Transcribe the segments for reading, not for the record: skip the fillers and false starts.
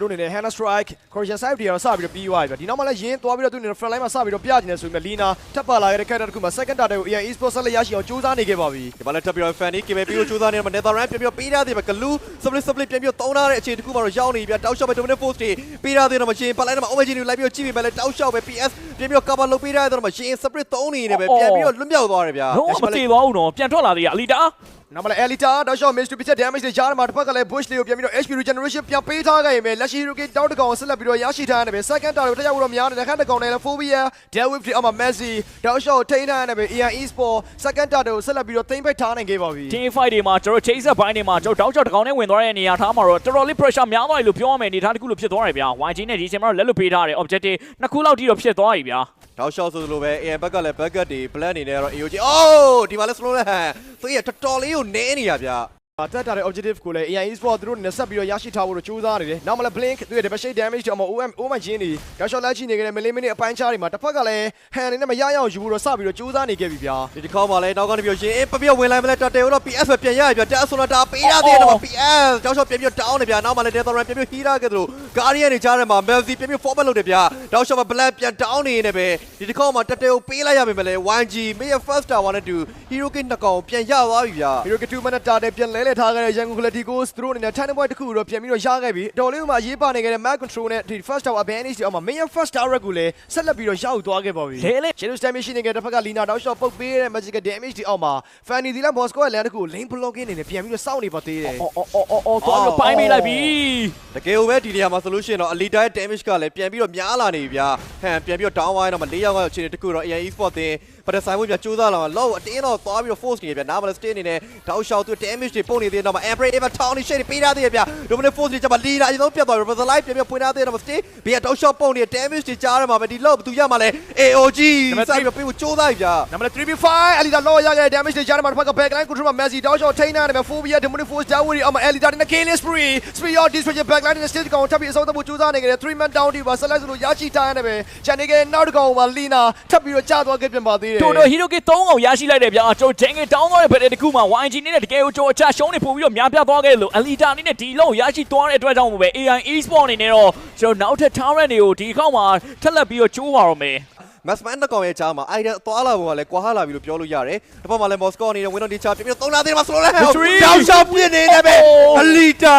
တို့အနေနဲ့ Hana Strike Correction Side တွေကတော့စပြီးတော့ပြီးသွားပြီဗျဒီနောက်မှလည်းရင်းသွားပြီးတော့သူအနေနဲ့ front line မှာစပြီးတော့ပြချင်တယ်ဆိုပေမဲ့ Lina ထပ်ပါလာခဲ့တဲ့ character တစ်ခုမှာ second target ကို AI Esports ဆက်လက်ရရှိအောင်ကြိုးစားနေခဲ့ပါပြီဒီမှာလည်းထပ်ပြီးတော့ Fanny KBP ကိုကြိုးစားနေမှာ Netherland ပြန်ပြီးပေးထားသေးတယ် Glue split ပြန်ပြီးသုံးထားတဲ့အခြေတစ်ခုမှတော့ရောက်နေပြီတောက်လျှောက်ပဲ Dominant Force တွေပေးထားသေးတယ်မှာရှင်ပတ်လိုက်တော့ Omega တွေလိုက်ပြီးတော့ကြည့်ပြီးပဲလဲတောက်လျှောက်ပဲ PS ပြန်ပြီးတော့ cover လုပ်ပေးထားတယ်မှာရှင် split သုံးနေတယ်ပဲပြန်ပြီးတော့လွတ်မြောက်သွားတယ်ဗျာလုံးဝမတည်သွားဘူးနော်ပြန်ထွက်လာသေးရအလီတာနောက်မှလည်း Elita တောက်လျှောက် Mystery Pitch damage တွေကြားမှာတစ်ဖက်ကလည်း Bush လေးကိုပြန်ပြီးတော့ HP regeneration ပြန်ပေးထားခဲ့ရင်ပဲလက်ရှိ Hiroki တောက်တကောင်ကိုဆက်လက်ပြီးတော့ရရှိထားရတယ်ပဲ second tower ကိုတက်ရောက်တော့များတယ်ခန့်တကောင်နဲ့လည်း Phobia Delwip တွေအောက်မှာ Messi တောက်လျှောက်ထိန်းထားရတယ်ပဲ AI Esports second tower ကိုဆက်လက်ပြီးတော့သိမ်းပိုက်ထားနိုင်ခဲ့ပါပြီ team fight တွေမှာကျွန်တော် chaser ဘိုင်းတွေမှာကျွန်တော်တောက်ချောက်တကောင်နဲ့ဝင်သွားတဲ့နေရာထားမှာတော့တော်တော်လေး pressure များသွားပြီလို့ပြောရမယ်အနေထားတစ်ခုလို့ဖြစ်သွားတယ်ဗျာ YG နဲ့ဒီချိန်မှာတော့လက်လွတ်ပေးထားတယ် objective နှစ်ခုလောက်ထိတော့ဖြစ်သွားပြီဗျာတောက်လျှောက်ဆိုလိုပဲ AM ဘက်ကလည်း backup တွေ plan နေနေတော့ AOG အိုးဒီမှာလည်း slow လဲသူရတော်တော်လေးကိုနည်းနေရဗျာတက်တာတဲ့ objective ကိုလည်း AI Esports သူတို့နဲ့ဆက်ပြီးတော့ရရှိထားဖို့ကြိုးစားနေတယ်။နောက်မှလည်း Blink သူရဲ့ devastating damage တွေအမ OM ချင်းတွေတောက်လျှောက်လိုက်ချိနေကြတဲ့ millimeter အပိုင်းခြားတွေမှာတစ်ဖက်ကလည်း hand နဲ့မရရအောင်ယူဖို့တော့စပြီးတော့ကြိုးစားနေခဲ့ပြီဗျာ။ဒီတစ်ခေါက်မှာလည်းနောက်ကနေပြီးရှင်ပပြဝင်လိုက်မလဲတော်တယ်တော့ PS ပဲပြန်ရပြီဗျာတက်ဆိုတော့ပေးရသေးတယ်တော့ PS တောက်လျှောက်ပြန်ပြီး down နေဗျာနောက်မှလည်း Netherland ပြန်ပြီး healer ခဲ့သလို Guardian တွေကြားထဲမှာ Melzi ပြန်ပြီး format လုပ်တယ်ဗျာတောက်လျှောက်မှာ Black ပြန် down နေနေပဲဒီတစ်ခေါက်မှာတက်တယ်ကိုပေးလိုက်ရပြီပဲလေ YG Mayor First Tower နဲ့တူ Hiroki နှစ်ကောင်ပြန်ရသွားပြီဗျာ Hiroki 2 minute တာတဲ့ပြန်လဲထားခဲ့တဲ့ Young Quality Goals သူတို့အနေနဲ့ turning point တစ်ခုတော့ပြန်ပြီးတော့ရခဲ့ပြီတော်လေးမှာရေးပါနေခဲ့တဲ့ Map Control နဲ့ဒီ First Tower advantage တွေအောက်မှာ Mayor First Tower ကိုလည်းဆက်လက်ပြီးတော့ရောက်သွားခဲ့ပါပြီ Shadow Damage ရှိနေတဲ့တစ်ဖက်က Lina တောက်လျှောက်ပုတ်ပေးတဲ့ Magical Damage တွေအောက်မှာ Fanny ဒီလား Moscow ရဲ့လမ်းတစ်ခုကို lane blocking အနေနဲ့ပြန်ပြီးတော့စောင့်နေပါသေးတယ်သွားပြီးပိုင်းပေးလိုက်ပြီတကယ်ကိုပဲဒီနေရာမှာ solution တော့ Elite ရဲ့ damage ကလည်းပြန်ပြီးတော့များလာနေပြီဗျာဟန်ပြန်ပြီးတော့ down ဝိုင်းတော့မှ၄ယောက်အခြေအနေတစ်ခုတော့ AI Esports တင်ပတ်သက်ဆိုင်မှုပြကြိုးစားလာမှာလောက်အတင်းတော့သွားပြီးတော့ force နေပြနားမလဲ stay နေနဲ့တောက်လျှောက်သူ damage တွေပုံနေသေးတယ်တော့မှ Emperor Ever Town နေ shade ပေးထားသေးတယ်ဗျာ Dominant Force တွေကျမှ leader အရင်ဆုံးပြတ်သွားပြီ Reverse Life ပြန်ပြီးဖွင့်ထားသေးတယ်တော့ stay ဘေးကတောက်လျှောက်ပုံနေ damage တွေကြားရမှာပဲဒီလောက်ဘယ်သူရမှာလဲ AOG စိုက်ပြီးပေးဖို့ကြိုးစားပြီဗျာ number 3v5 Elita လောရခဲ့တဲ့ damage တွေကြားမှာတစ်ဖက်က backline control မှာ Messi တောက်လျှောက်ထိန်းထားတယ်ပဲ Phobia Dominant Force ကြားဝင်အောင်မှာ Elita နဲ့ killing spree speed of destruction backline နဲ့ stage ကောင်ထပ်ပြီးအဆုံးသတ်ဖို့ကြိုးစားနေကြတယ် 3 man down ဒီပါဆက်လိုက်ဆိုလို့ရရှိထားရတယ်ပဲဂျန်နေကနောက်တစ်ကောင်မှာ Lina ထပ်ပြီးတော့ကြာသွားခဲ့ပြန်ပါသေးတယ်တော်တော် Hiroki 3ကောင်ရရှိလိုက်တယ်ဗျာကျွန်တော် Jenge down သွားတဲ့ဘက်တစ်ခုမှာ YG နဲ့တကယ်ကိုကျွန်တော်အချရှုံးနေပို့ပြီးတော့များပြသွားခဲ့လို့ Elita အနေနဲ့ဒီလုံးရရှိသွားတဲ့အတွက်ကြောင့်ပဲ AI Esports အနေနဲ့တော့ကျွန်တော်နောက်ထပ် talent တွေကိုဒီခေါက်မှာထပ်လက်ပြီးတော့ကျိုးပါတော့မယ်Massman နှစ်ကောင်ရဲ့ကြားမှာ idea သွားလာပုံကလည်းကွာဟလာပြီလို့ပြောလို့ရတယ်။တစ်ဖက်မှာလည်း Moscow အနေနဲ့ Window Teacher ပြပြသုံးလာသေးတယ်မှာဆိုတော့လည်းတောက်လျှောက်ပြင်းနေတယ်ပဲ Elita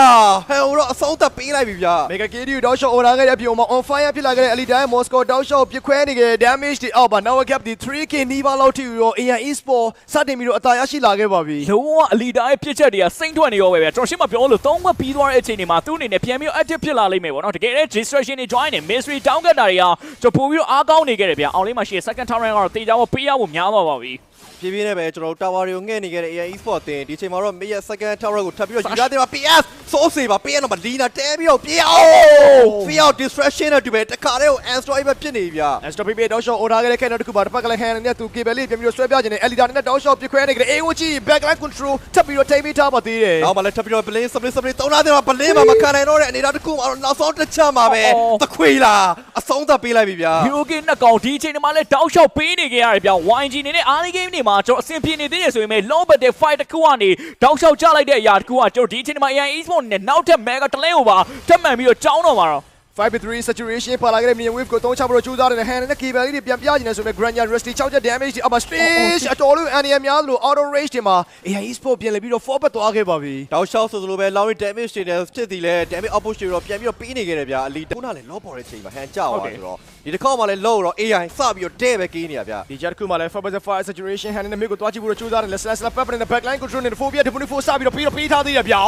ဟဲ့တော့အဆုံးသက်ပေးလိုက်ပြီဗျာ Mega KD တောက်လျှောက် order ခဲ့တဲ့အပြင်မှာ on fire ဖြစ်လာခဲ့တဲ့ Elita ရဲ့ Moscow တောက်လျှောက်ပြခွဲနေခဲ့တဲ့ damage တွေအောက်ပါ now cap ဒီ 3k နီးပါးလောက်ထိရော AI Esports စတင်ပြီးတော့အသာရရှိလာခဲ့ပါပြီလုံးဝ Elita ရဲ့ပြစ်ချက်တွေကစိမ့်ထွက်နေရောပဲဗျာကျွန်တော်ရှင်းမပြောလို့3ဘက်ပြီးသွားတဲ့အချိန်တွေမှာသူ့အနေနဲ့ပြန်ပြီး active ဖြစ်လာလိမ့်မယ်ပေါ့နော်တကယ်လည်း distraction တွေ join နေ mystery down ကတာတွေကကျွန်တော်ပို့ပြီးတော့အားကောင်းနေခဲ့တယ်ဗျာအောင်လေးမှာရှိတဲ့ second tower ကတော့တေချာဖို့ပေးရဖို့များသွားပါပြီပြေးပြေးနဲ့ပဲကျွန်တော်တို့ tower တွေကိုငှဲ့နေခဲ့တဲ့ AI Esports တင်ဒီချိန်မှာတော့ Mid second tower ကိုထပ်ပြီးတော့ယူရသေးပါ PS စိုးစေပါပေးရတော့မ Lina တဲပြီးတော့ပြေးအောင် Fear distraction နဲ့တူပဲတခါတည်းကို Asteroid ပဲဖြစ်နေပြီဗျာ Asteroid တောက်လျှောက် order ခဲ့တဲ့ character တစ်ခုပါတစ်ဖက်ကလည်း hand နဲ့သူ cable လေးပြန်ပြီးတော့ဆွဲပြခြင်းနဲ့ Elita နဲ့တောက်လျှောက်ပြခွဲနေခဲ့တဲ့ AOG backline control ထပ်ပြီးတော့ထိပေးထားပါသေးတယ်နောက်မှလည်းထပ်ပြီးတော့ Blink split သုံးထားတယ်မှာ Blink မှာမခံနိုင်တော့တဲ့အနေအထားတစ်ခုမှာတော့နောက်ဆုံးတစ်ချက်မှာပဲသခွေလာအဆုံးသတ်ပေးလိုက်ပြီဗျာ Hiroki နှစ်ကောင်ဒီအချိန်မှာလည်းတောက်လျှောက်ပေးနေခဲ့ရတယ်ဗျာ YG နေနဲ့ early game တွေမှာကျွန်တော်အဆင်ပြေနေသေးတယ်ဆိုရင် long battle fight တစ်ခုကနေတောက်လျှောက်ချလိုက်တဲ့အရာတစ်ခုကကျွန်တော်ဒီအချိန်မှာ AI Esports နဲ့နောက်ထပ် mega တလဲကိုပါထပ်မှန်ပြီးတော့ကြောင်းတော့မှာတော့5-3 saturation ပါလာခဲ့တဲ့ Minion Wave ကိုသုံးချဖို့ကြိုးစားတဲ့ hand နဲ့ cable လေးတွေပြန်ပြချင်တယ်ဆိုပေမဲ့ Grania Rusty 6ချက် damage အမ stage အတော်လေးအန်ရများလို့ auto range တွေမှာ AI Esports ပြန်လည်ပြီးတော့ forward သွားခဲ့ပါပြီတောက်လျှောက်ဆိုသလိုပဲ long damage တွေနဲ့ဖြစ်သည်လဲ damage output တွေတော့ပြန်ပြီးတော့ပေးနေခဲ့တယ်ဗျာ Elite ခုနလည်း low ပေါ်တဲ့ချိန်မှာ hand ကျသွားတယ်ဆိုတော့ဒီတစ်ခေါက်မှလည်း low တော့ AI စပြီးတော့တဲ့ပဲကင်းနေရဗျာဒီချက်ခုမှလည်း 5-5 saturation hand နဲ့ mid ကိုတွားကြည့်ဖို့ကြိုးစားတယ် slash pepper နဲ့ backline control နဲ့ Phobia Dominant Force စပြီးတော့ပေးထားသေးတယ်ဗျာ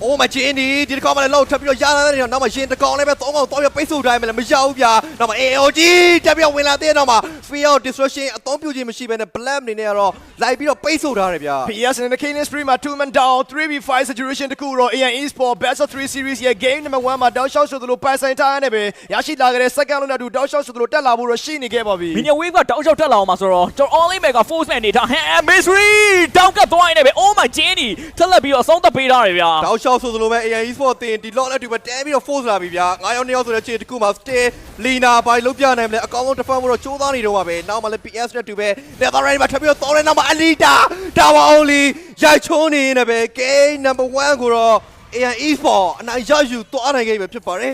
Oh my god ဒီတစ်ခေါက်မှလည်း low ထပ်ပြီးတော့ရလာတဲ့နောက်မှရှင်တစ်ကောင်လည်းပဲ3ကောင်တော့ပြပိတ်ဆို့တိုင်းမလဲမရဘူးဗျာနောက်မှ AOG တက်ပြီးဝင်လာတဲ့နောက်မှာ Fear Destruction အသုံးပြုခြင်းမရှိဘဲနဲ့ Blam အနေနဲ့ကတော့လိုက်ပြီးတော့ပိတ်ဆို့ထားတယ်ဗျာ PS နဲ့ Killing Spree မှာ 2 man down 3v5 saturation တကူတော့ AI Esports Best of 3 series ရဲ့ game number 1မှာတောက်လျှောက်ဆိုသလိုပိုင်ဆိုင်ထားရနေပဲရရှိလာခဲ့တဲ့ second လုံးနဲ့အတူတောက်လျှောက်ဆိုသလိုတက်လာဖို့တော့ရှိနေခဲ့ပါပြီ Minion Wave ကတောက်လျှောက်တက်လာအောင်မှာဆိုတော့ကျွန်တော် only mega force နဲ့နေတာ mystery တောက်ကသွားနေပဲ Oh my Jenny ထက်လက်ပြီးတော့အဆုံးသတ်ပေးထားတယ်ဗျာတောက်လျှောက်ဆိုသလိုပဲ AI Esports တင်ဒီ lot နဲ့တူပဲတဲပြီးတော့ force လာပြီဗျာ9ယောက်2ယောက်ဆိုတဲ့ခြေတစ်ခုမှာ stay Lina ဘာလို့ပြနိုင်မလဲအကောင်လုံးတစ်ဖက်မှာတော့ချိုးသားနေတော့ပါပဲနောက်မှလည်း PS နဲ့တူပဲ Netherland မှာထပ်ပြီးတော့သုံးတဲ့နောက်မှာ Elita Tower Only ရိုက်ချုံးနေနေပဲ game number 1ကိုတော့ AI Esports အနိုင်ရယူသွားနိုင်ခဲ့ပြီဖြစ်ပါတယ်